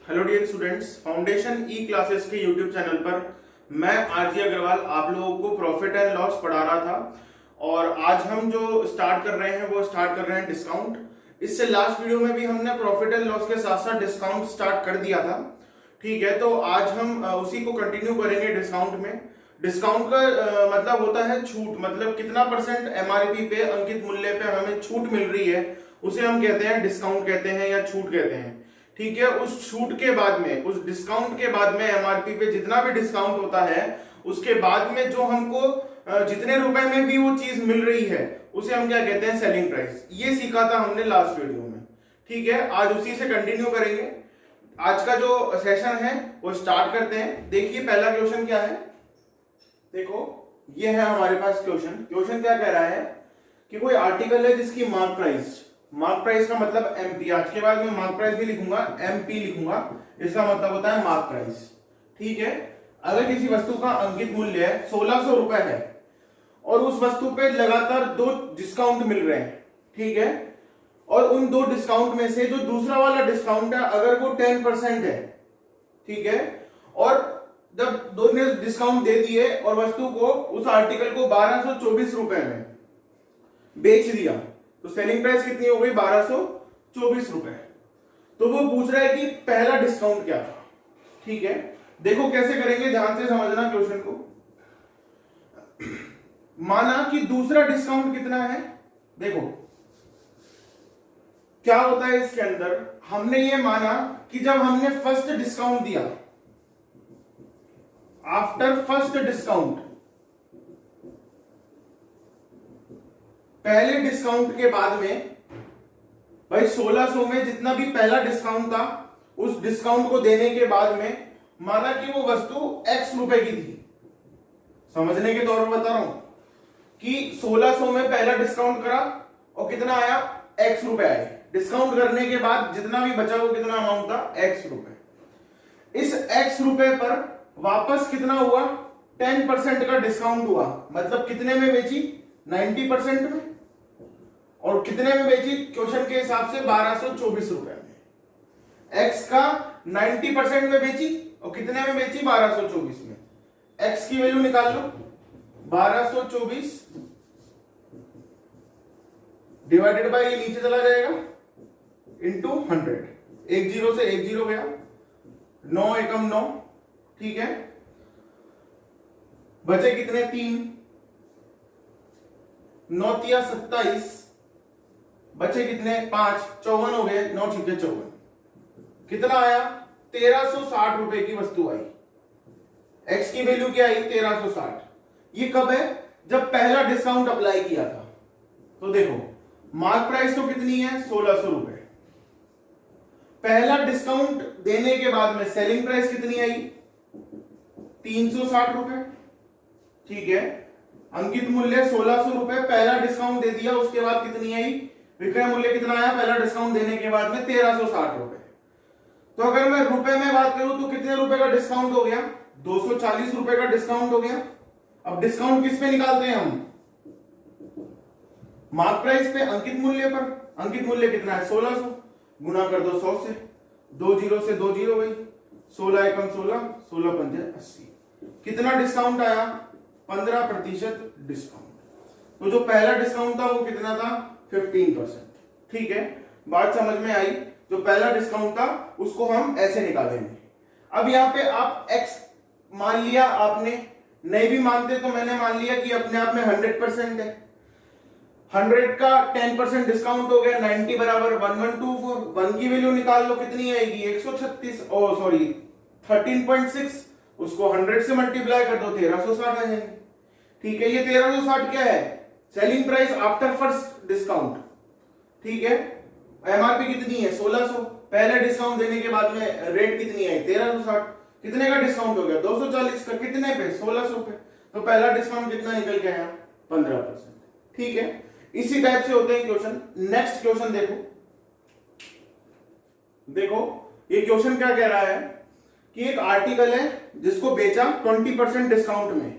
Hello dear students, foundation ई classes के YouTube channel पर मैं आरजी अग्रवाल आप लोगों को प्रॉफिट एंड लॉस पढ़ा रहा था। और आज हम जो स्टार्ट कर रहे हैं वो स्टार्ट कर रहे हैं डिस्काउंट। इससे लास्ट वीडियो में भी हमने प्रॉफिट एंड लॉस के साथ साथ डिस्काउंट स्टार्ट कर दिया था। ठीक है, तो आज हम उसी को कंटिन्यू करेंगे डिस्काउंट में। डिस्काउंट का मतलब होता है छूट, मतलब कितना परसेंट एमआरपी पे अंकित मूल्य पे हमें छूट मिल रही है उसे हम कहते हैं डिस्काउंट कहते हैं या छूट कहते हैं। ठीक है, उस छूट के बाद में, उस डिस्काउंट के बाद में एमआरपी पे जितना भी डिस्काउंट होता है उसके बाद में जो हमको जितने रुपए में भी वो चीज मिल रही है उसे हम क्या कहते हैं, सेलिंग प्राइस। ये सीखा था हमने लास्ट वीडियो में। ठीक है, आज उसी से कंटिन्यू करेंगे। आज का जो सेशन है वो स्टार्ट करते हैं। देखिए पहला क्वेश्चन क्या है, देखो ये है हमारे पास क्वेश्चन। क्वेश्चन क्या कह रहा है कि कोई आर्टिकल है जिसकी मार्क प्राइस का मतलब एमपी, आज के बाद मैं मार्क प्राइस भी लिखूंगा, एमपी लिखूंगा, इसका मतलब होता है मार्क प्राइस। ठीक है, अगर किसी वस्तु का अंकित मूल्य 1600 रुपए है और उस वस्तु पे लगातार 2 डिस्काउंट मिल रहे हैं, ठीक है, और उन 2 डिस्काउंट में से जो दूसरा वाला डिस्काउंट है अगर वो 10% है, ठीक है, और जब 2 ने डिस्काउंट दे दिए और वस्तु को, उस आर्टिकल को 1224 रुपए में बेच दिया, तो सेलिंग प्राइस कितनी हो गई, 1224 रुपए। तो वो पूछ रहा है कि पहला डिस्काउंट क्या था। ठीक है, देखो कैसे करेंगे, ध्यान से समझना क्वेश्चन को। माना कि दूसरा डिस्काउंट कितना है, देखो क्या होता है इसके अंदर, हमने ये माना कि जब हमने फर्स्ट डिस्काउंट दिया, आफ्टर फर्स्ट डिस्काउंट, पहले डिस्काउंट के बाद में भाई 1600 में जितना भी पहला डिस्काउंट था उस डिस्काउंट को देने के बाद में माना कि वो वस्तु x रुपए की थी। समझने के तौर पर बता रहा हूं कि 1600 में पहला डिस्काउंट करा और कितना आया, x रुपए आए। डिस्काउंट करने के बाद जितना भी बचा वो कितना अमाउंट था, x रुपए। इस x रुपए पर वापस कितना हुआ, 10% का डिस्काउंट हुआ, मतलब कितने में बेची, 90% में, और कितने में बेची, क्वेश्चन के हिसाब से 1224 रुपए में। x का 90% में बेची और कितने में बेची, 1224 में। x की वैल्यू निकाल लो, 1224 डिवाइडेड बाय, ये नीचे चला जाएगा, इंटू 100। एक जीरो से एक जीरो गया, 9 एकम 9, ठीक है, बचे कितने, 3, 9 तिया 27, बचे कितने, 5, 54 हो गए, 9 ठीक है 54। कितना आया, 1360 रुपए की वस्तु आई। x की वैल्यू क्या आई, 1360। ये कब है, जब पहला डिस्काउंट अप्लाई किया था। तो देखो मार्क प्राइस तो कितनी है, 1600 रुपए। पहला डिस्काउंट देने के बाद में सेलिंग प्राइस कितनी आई, 360 रुपए। ठीक है, अंकित मूल्य 1600 रुपए, पहला डिस्काउंट दे दिया, उसके बाद कितनी आई, विक्रय मूल्य कितना आया, पहला डिस्काउंट देने के बाद में 1360 रुपए। तो अगर मैं रुपए में बात करूं तो कितने रुपए का डिस्काउंट हो गया, 240 रुपए का डिस्काउंट हो गया। अब डिस्काउंट किस पे निकालते हैं हम, मार्क प्राइस पे, अंकित मूल्य पर। अंकित मूल्य कितना है, 1600, गुना कर दो 100 से, 2 जीरो से 2 जीरो भाई, 16 एकम 16, 16 पंजे 80। कितना डिस्काउंट आया, 15% डिस्काउंट। तो जो पहला डिस्काउंट था वो कितना था, 15%। ठीक है, बात समझ में आई। जो पहला डिस्काउंट था उसको हम ऐसे निकालेंगे। अब यहां पे आप x मान लिया आपने, नहीं भी मानते तो मैंने मान लिया कि अपने आप में 100% है। 100 का 10% डिस्काउंट हो गया, 90 बराबर 1124। 1 की वैल्यू निकाल लो, कितनी आएगी, 136, ओ सॉरी 13.6, उसको 100 से मल्टीप्लाई कर दो, 1360 आ जाएंगे। ठीक है, ये 1360 क्या है, selling price after first discount. ठीक है, एमआरपी कितनी है, 1600, पहले डिस्काउंट देने के बाद में रेट कितनी है, 1360। कितने का डिस्काउंट हो गया, 240 का, कितने पे, 1600 पे। तो पहला डिस्काउंट कितना निकल गया है, 15%। ठीक है, इसी टाइप से होते हैं क्वेश्चन। नेक्स्ट क्वेश्चन देखो, देखो ये क्वेश्चन क्या कह रहा है कि एक आर्टिकल है जिसको बेचा 20% डिस्काउंट में।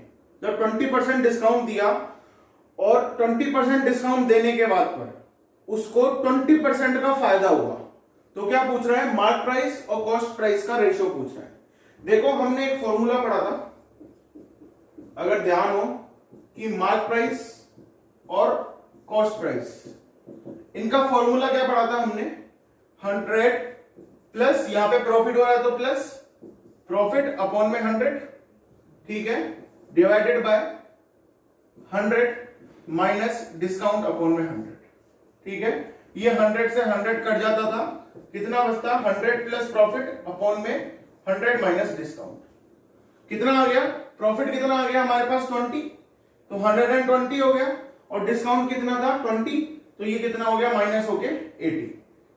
जब 20% डिस्काउंट दिया और 20% डिस्काउंट देने के बाद पर उसको 20% का फायदा हुआ, तो क्या पूछ रहा है, मार्क प्राइस और कॉस्ट प्राइस का रेशियो पूछ रहा है। देखो हमने एक फॉर्मूला पढ़ा था, अगर ध्यान हो, कि मार्क प्राइस और कॉस्ट प्राइस, इनका फॉर्मूला क्या पढ़ा था हमने, 100 प्लस, यहां पे प्रॉफिट हो रहा है तो प्लस प्रॉफिट अपॉन में 100, ठीक है, divided by 100 minus discount upon में 100, ठीक है। ये 100 से 100 कट जाता था, कितना बचता, 100 प्लस प्रॉफिट अपॉन में 100 माइनस डिस्काउंट, कितना आ गया, प्रॉफिट कितना आ गया हमारे पास 20, तो 120 हो गया, और डिस्काउंट कितना था 20, तो ये कितना हो गया, माइनस हो गया 80,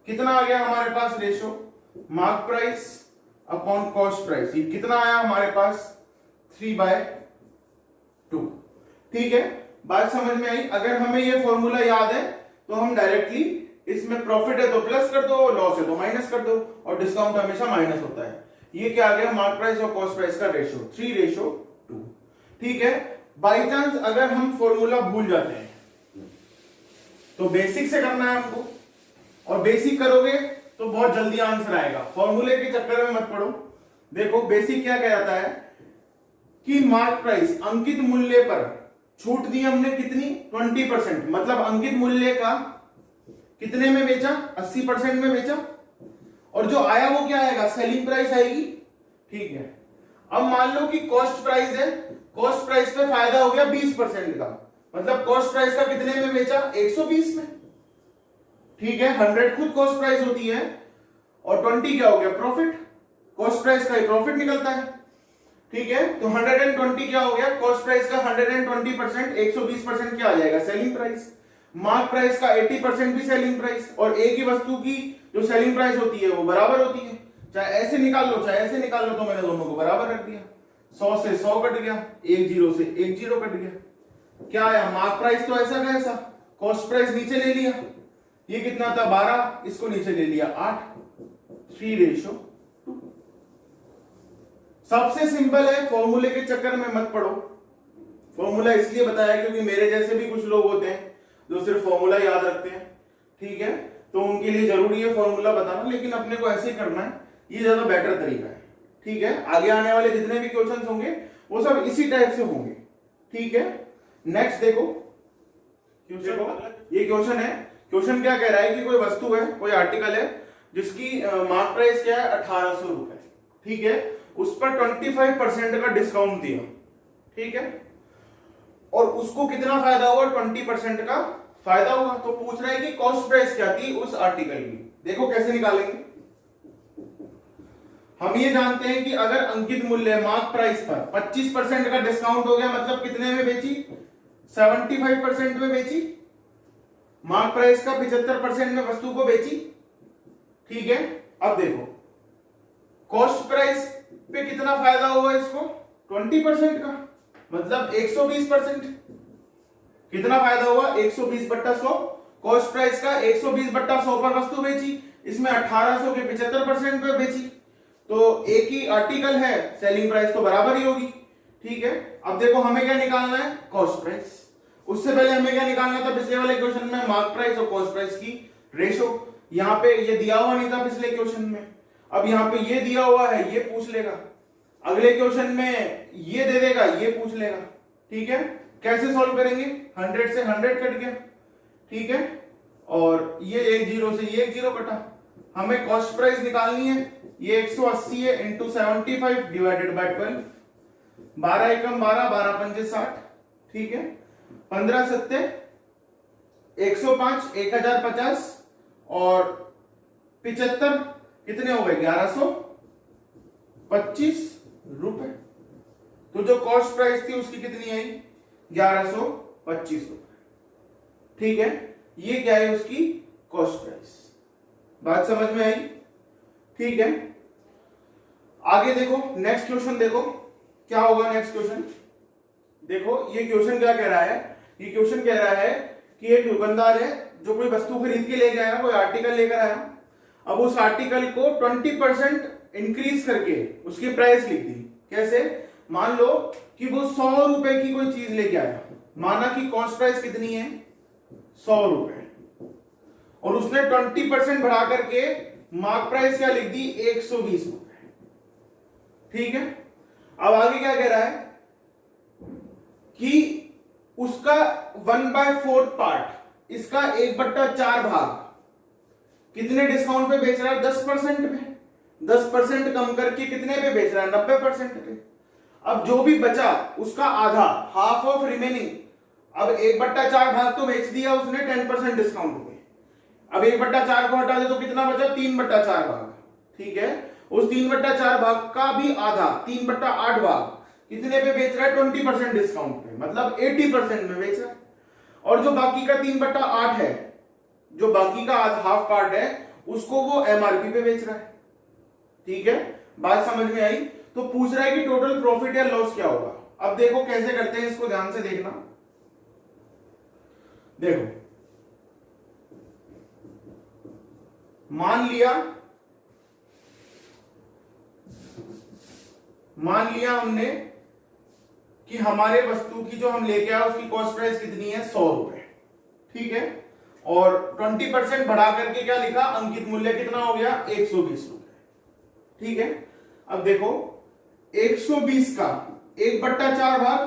कितना आ गया हमारे पास ratio, mark price upon cost price, ये कितना आया हमारे पास 3/2, ठीक है। बात समझ में आई। अगर हमें ये फॉर्मूला याद है तो हम डायरेक्टली इसमें प्रॉफिट है तो प्लस कर दो, लॉस है तो माइनस कर दो, और डिस्काउंट हमेशा माइनस होता है। ये क्या आ गया, मार्क प्राइस और कॉस्ट प्राइस का रेशो 3:2, ठीक है। बाई चांस अगर हम फॉर्मूला भूल जाते हैं तो बेसिक से करना है हमको, और बेसिक करोगे तो बहुत जल्दी आंसर आएगा, फॉर्मूले के चक्कर में मत पड़ो। देखो बेसिक क्या कह जाता है कि मार्क प्राइस, अंकित मूल्य पर छूट दी हमने कितनी, 20%, मतलब अंकित मूल्य का कितने में बेचा, 80% में बेचा, और जो आया वो क्या आएगा, सेलिंग प्राइस आएगी, ठीक है। अब मान लो कि कॉस्ट प्राइस है, कॉस्ट प्राइस पे फायदा हो गया 20% का, मतलब कॉस्ट प्राइस का कितने में बेचा, 120 में, ठीक है। 100 खुद कॉस्ट प्राइस होती है, और 20 क्या हो गया, प्रॉफिट, कॉस्ट प्राइस का ही प्रॉफिट निकलता है, ठीक है। तो 120 क्या हो गया, कॉस्ट प्राइस का 120%, 120% क्या आ जाएगा, सेलिंग प्राइस। मार्क प्राइस का 80% भी सेलिंग प्राइस, और एक ही वस्तु की जो सेलिंग प्राइस होती है वो बराबर होती है, चाहे ऐसे निकाल लो चाहे ऐसे निकाल लो, तो मैंने दोनों को बराबर रख दिया, 100 से 100 कट गया, 10 से 10 कट गया, क्या आया, मार्क प्राइस तो ऐसा का ऐसा, कॉस्ट प्राइस नीचे ले लिया, ये कितना था 12, इसको नीचे ले लिया 8, 3:2। सबसे सिंपल है, फॉर्मूले के चक्कर में मत पड़ो। फॉर्मूला इसलिए बताया क्योंकि मेरे जैसे भी कुछ लोग होते हैं जो सिर्फ फॉर्मूला याद रखते हैं, ठीक है, तो उनके लिए जरूरी है फॉर्मूला बताना, लेकिन अपने को ऐसे ही करना है, ये ज्यादा बेटर तरीका है, ठीक है। आगे आने वाले जितने भी क्वेश्चंस होंगे वो सब इसी टाइप से होंगे, ठीक है। नेक्स्ट देखो, ये क्वेश्चन है, क्वेश्चन क्या कह रहा है कि कोई वस्तु है, कोई आर्टिकल है जिसकी मार्क प्राइस क्या है 1800 रुपए, ठीक है, उस पर 25% का डिस्काउंट दिया, ठीक है, और उसको कितना फायदा हुआ, 20% का फायदा हुआ। तो पूछ रहा है कि कॉस्ट प्राइस क्या थी उस आर्टिकल की। देखो कैसे निकालेंगे, हम ये जानते हैं कि अगर अंकित मूल्य मार्क प्राइस पर 25% का डिस्काउंट हो गया, मतलब कितने में बेची, 75% में बेची, मार्क प्राइस का 75% में वस्तु को बेची, ठीक है। अब देखो कॉस्ट प्राइस पे कितना फायदा हुआ इसको, 20% का, मतलब 120%, कितना फायदा हुआ, 120/100, कॉस्ट प्राइस का 120/100 पर वस्तु बेची, इसमें 1800 के 75% पे बेची, तो एक ही आर्टिकल है, सेलिंग प्राइस तो बराबर ही होगी, ठीक है। अब देखो हमें क्या निकालना है, कॉस्ट प्राइस। उससे पहले हमें क्या निकालना था पिछले वाले क्वेश्चन में, मार्क प्राइस और कॉस्ट प्राइस की रेशो। यहां पे ये दिया हुआ नहीं था पिछले क्वेश्चन में, अब यहां पे ये दिया हुआ है, ये पूछ लेगा, अगले क्वेश्चन में ये दे देगा, ये पूछ लेगा, ठीक है। कैसे सॉल्व करेंगे, 100 से 100 कट गया, ठीक है, और ये 10 से ये 10 कटा, हमें कॉस्ट प्राइस निकालनी है, ये 180 है इंटू 75 डिवाइडेड बाय 12, 12 एकम 12, 12 पंजे 60, ठीक है, 15 सत्ते 105, 1050 और 75 कितने हो गए, 1125 रुपए। तो जो कॉस्ट प्राइस थी उसकी कितनी आई, 1125 रुपए, ठीक है। ये क्या है, उसकी कॉस्ट प्राइस। बात समझ में आई, ठीक है। आगे देखो नेक्स्ट क्वेश्चन, देखो क्या होगा नेक्स्ट क्वेश्चन। देखो ये क्वेश्चन क्या कह रहा है, ये क्वेश्चन कह रहा है कि एक दुकानदार है जो कोई वस्तु खरीद के लेके आया, कोई आर्टिकल लेकर आया, अब उस आर्टिकल को 20% इंक्रीज करके उसकी प्राइस लिख दी। कैसे, मान लो कि वो 100 रुपए की कोई चीज लेके आया, माना कि कॉस्ट प्राइस कितनी है 100 रुपए, और उसने 20% बढ़ा करके मार्क प्राइस क्या लिख दी, 120 रुपए। ठीक है, अब आगे क्या कह रहा है कि उसका 1/4 पार्ट, इसका 1/4 भाग कितने डिस्काउंट पे बेच रहा है, 10% पे। 10% कम करके कितने पे बेच रहा है, 90% पे। अब जो भी बचा उसका आधा, हाफ ऑफ रिमेनिंग। अब 1/4 भाग तो बेच दिया उसने 10% डिस्काउंट पे। अब 1/4 को हटा दे तो कितना बचा, 3/4 भाग। ठीक है, उस 3/4 भाग का भी आधा, 3/8 भाग कितने पे बेच रहा है, 20% डिस्काउंट पे, मतलब 80% में बेच रहा है। और जो बाकी का 3/8 है, जो बाकी का हाफ पार्ट है, उसको वो एमआरपी पे बेच रहा है। ठीक है, बात समझ में आई। तो पूछ रहा है कि टोटल प्रॉफिट या लॉस क्या होगा। अब देखो कैसे करते हैं, इसको ध्यान से देखना। देखो, मान लिया हमने कि हमारे वस्तु की जो हम लेके आए उसकी कॉस्ट प्राइस कितनी है, 100 रुपए। ठीक है, और 20% बढ़ा करके क्या लिखा, अंकित मूल्य कितना हो गया, 120 रुपए। ठीक है, अब देखो 120 का 1/4 भाग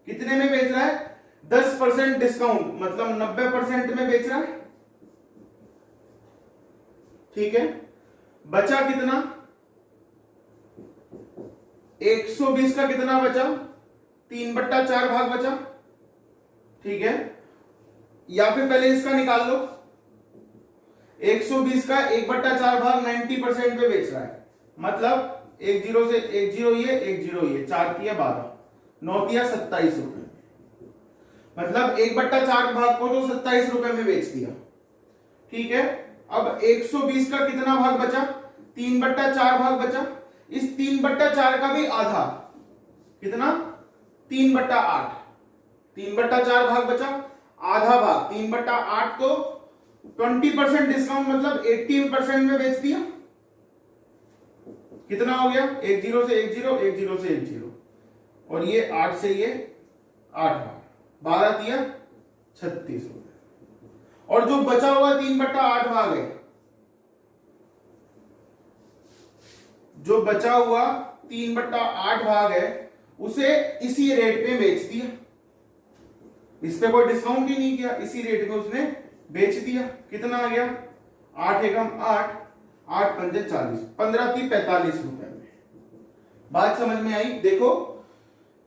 कितने में बेच रहा है, 10% डिस्काउंट, मतलब 90% में बेच रहा है। ठीक है, बचा कितना, 120 का कितना बचा, 3/4 भाग बचा। ठीक है, या फिर पहले इसका निकाल लो, 120 का 1/4 भाग 90% पे बेच रहा है, मतलब 1 0 से 1 0 ये 1 0 ये, 4 तिया 12, 9 तिया 27 रुपए, मतलब 1/4 भाग को तो 27 रुपए में बेच दिया। ठीक है, अब 120 का कितना भाग बचा, 3/4 भाग बचा। इस 3/4 का भी आधा, कितना, 3/8, 3/4 भाग बचा, आधा भाग 3/8 तो 20% डिस्काउंट, मतलब 18% में बेच दिया। कितना हो गया, 1 0 से 1 0, 1 0 से 1 0, और ये 8 से ये 8 भाग, 12 तिया 36 रुपए। और जो बचा हुआ 3/8 भाग है, जो बचा हुआ 3/8 भाग है, उसे इसी रेट पे बेच दिया। इस पे कोई डिस्काउंट ही नहीं किया, इसी रेट में उसने बेच दिया। कितना आ गया, 8 एकम 8, 8 पंजे 40, 15 × 45 रुपए में। बात समझ में आई। देखो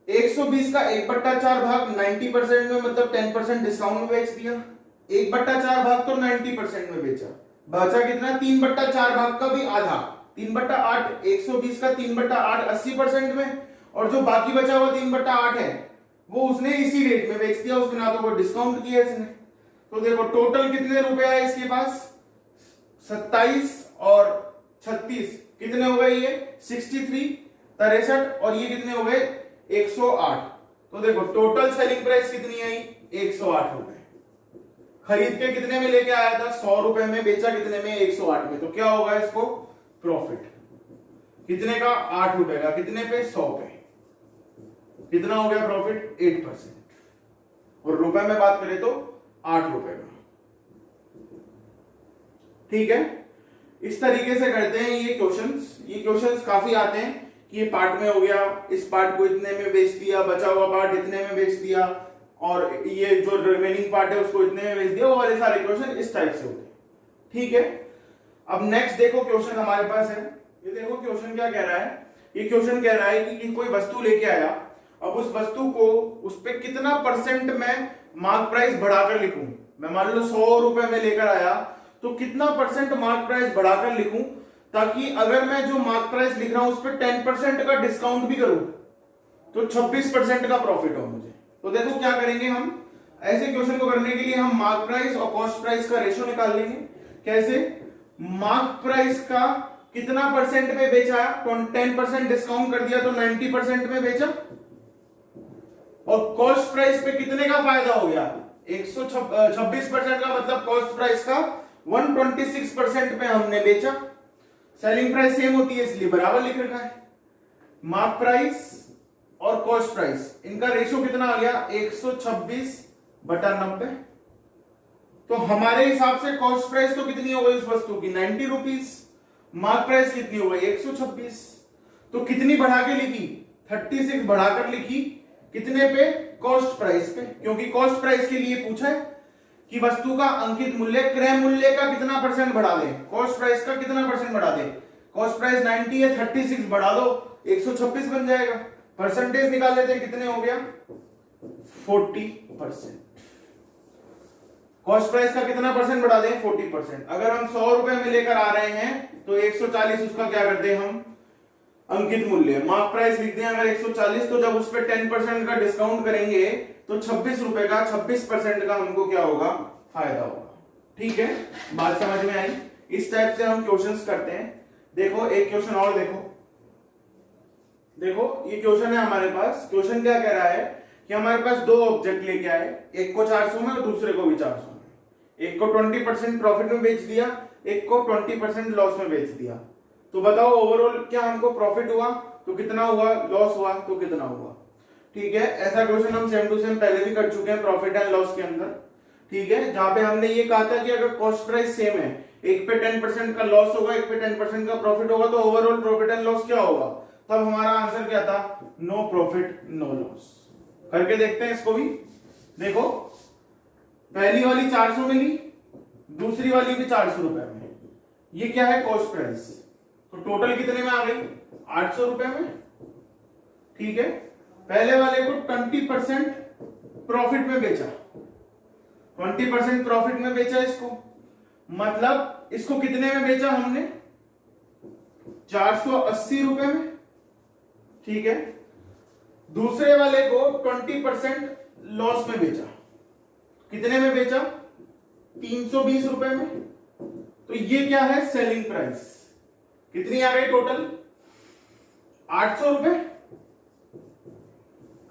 120 का 1/4 भाग 90% में, मतलब 10% डिस्काउंट में बेच दिया। 1/4 भाग तो 90% में बेचा, बचा कितना, 3/4 भाग का भी आधा, 3/8, 120 का 3/8 80% में, और जो बाकी बचा हुआ 3/8 है वो उसने इसी रेट में बेच दिया, उसके ना तो वो डिस्काउंट किया इसने। तो देखो टोटल कितने रुपए आए इसके पास, 27 और 36 कितने हो गए, ये 63, 63, और ये कितने हो गए, 108। तो देखो टोटल सेलिंग प्राइस कितनी आई, 108 रुपए। खरीद के कितने में लेके आया था, 100 रुपए में, बेचा कितने में, 108 में। तो क्या होगा इसको, प्रॉफिट कितने का, 8 रुपए का, कितने पे, 100 पे। कितना हो गया प्रॉफिट, 8%। और रुपए में बात करें तो 8 रुपए का। ठीक है, इस तरीके से करते हैं ये क्वेश्चंस। ये क्वेश्चंस काफी आते हैं कि ये पार्ट में हो गया, इस पार्ट को इतने में बेच दिया, बचा हुआ पार्ट इतने में बेच दिया, और ये जो रिमेनिंग पार्ट है उसको इतने में बेच दिया। वो वाले सारे क्वेश्चन इस टाइप से होते हैं। ठीक है, अब नेक्स्ट देखो क्वेश्चन हमारे पास है। ये देखो क्वेश्चन क्या कह रहा है। ये क्वेश्चन कह रहा है कि कोई वस्तु लेके आया, अब उस वस्तु को उस पे कितना परसेंट में मार्क प्राइस बढ़ाकर लिखूं। मैं मान लो 100 रुपए में लेकर आया, तो कितना परसेंट मार्क प्राइस बढ़ाकर लिखूं, ताकि अगर मैं जो मार्क प्राइस लिख रहा हूं उस पर 10% का डिस्काउंट भी करूं तो 26% का प्रॉफिट हो मुझे। तो देखो क्या करेंगे हम, ऐसे क्वेश्चन को करने के लिए हम मार्क प्राइस और कॉस्ट प्राइस का रेशियो निकाल लेंगे। कैसे, मार्क प्राइस का कितना परसेंट पे बेचा, 10% डिस्काउंट कर दिया तो 90% में बेचा, और कॉस्ट प्राइस पे कितने का फायदा हो गया, 126% का, मतलब कॉस्ट प्राइस का 126% पे हमने बेचा। सेलिंग प्राइस सेम होती है इसलिए बराबर लिख रखा है। मार्क प्राइस और कॉस्ट प्राइस, इनका रेशियो कितना आ गया, 126/90। तो हमारे हिसाब से कॉस्ट प्राइस तो कितनी हो गई उस वस्तु की 90 रुपीज, मार्क प्राइस कितनी हो गई 126। तो कितनी बढ़ा के लिखी 36 बढ़ाकर लिखी कितने पे कॉस्ट प्राइस पे, क्योंकि कॉस्ट प्राइस के लिए पूछा है कि वस्तु का अंकित मूल्य क्रय मूल्य का कितना परसेंट बढ़ा दे, कॉस्ट प्राइस का कितना परसेंट बढ़ा दे। कॉस्ट प्राइस 90 है 36 बढ़ा दो 126 बन जाएगा। परसेंटेज निकाल लेते हैं कितने हो गया 40%। कॉस्ट प्राइस का कितना परसेंट बढ़ा दें 40%। अगर हम 100 रुपए में लेकर आ रहे हैं तो 140 उसका क्या करते हैं हम अंकित मूल्य, मार्क प्राइस लिखते हैं अगर 140, तो जब उस पर 10% का डिस्काउंट करेंगे तो 26 रुपए का 26% का हमको क्या होगा फायदा होगा। ठीक है, बात समझ में आई। इस टाइप से हम क्वेश्चंस करते हैं। देखो एक क्वेश्चन और देखो ये क्वेश्चन है हमारे पास। क्वेश्चन क्या कह रहा है कि हमारे पास दो ऑब्जेक्ट लेके आए, एक को 400 में और दूसरे को भी 400 में। एक को 20% प्रॉफिट में बेच दिया, एक को 20% लॉस में बेच दिया। तो बताओ ओवरऑल क्या हमको प्रॉफिट हुआ तो कितना हुआ, लॉस हुआ तो कितना हुआ। ठीक है, ऐसा क्वेश्चन हम सेम टू सेम पहले भी कर चुके हैं प्रॉफिट एंड लॉस के अंदर। ठीक है, जहां पे हमने ये कहा था कि अगर कॉस्ट प्राइस सेम है, एक पे 10% का लॉस होगा, एक पे 10% का प्रॉफिट होगा, तो ओवरऑल प्रॉफिट एंड लॉस क्या होगा। तब हमारा आंसर क्या था नो प्रॉफिट नो लॉस। करके देखते हैं इसको भी। देखो पहली वाली 400 में ली, दूसरी वाली भी 400 रुपए में। ये क्या है कॉस्ट प्राइस, तो टोटल कितने में आ गई 800 रुपए में। ठीक है, पहले वाले को 20% प्रॉफिट में बेचा, 20% प्रॉफिट में बेचा इसको, मतलब इसको कितने में बेचा हमने 480 रुपए में। ठीक है, दूसरे वाले को 20% लॉस में बेचा, कितने में बेचा 320 रुपए में। तो ये क्या है सेलिंग प्राइस, कितनी आ गई टोटल 800 रुपए।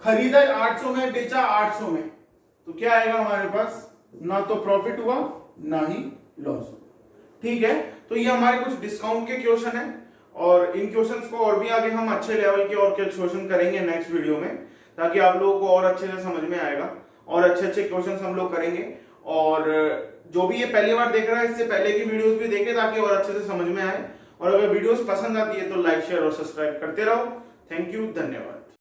खरीदा 800 में, बेचा 800 में, तो क्या आएगा हमारे पास ना तो प्रॉफिट हुआ ना ही लॉस हुआ। ठीक है, तो ये हमारे कुछ डिस्काउंट के क्वेश्चन है और इन क्वेश्चंस को और भी आगे हम अच्छे लेवल के और के क्वेश्चन करेंगे नेक्स्ट वीडियो में, ताकि आप लोगों को और अच्छे से समझ में आएगा और अच्छे अच्छे क्वेश्चंस हम लोग करेंगे। और जो भी ये पहली बार देख रहा है इससे पहले की वीडियोस भी देखे ताकि और अच्छे से समझ में आए। और अगर वीडियोस पसंद आती है तो लाइक शेयर और सब्सक्राइब करते रहो। थैंक यू, धन्यवाद।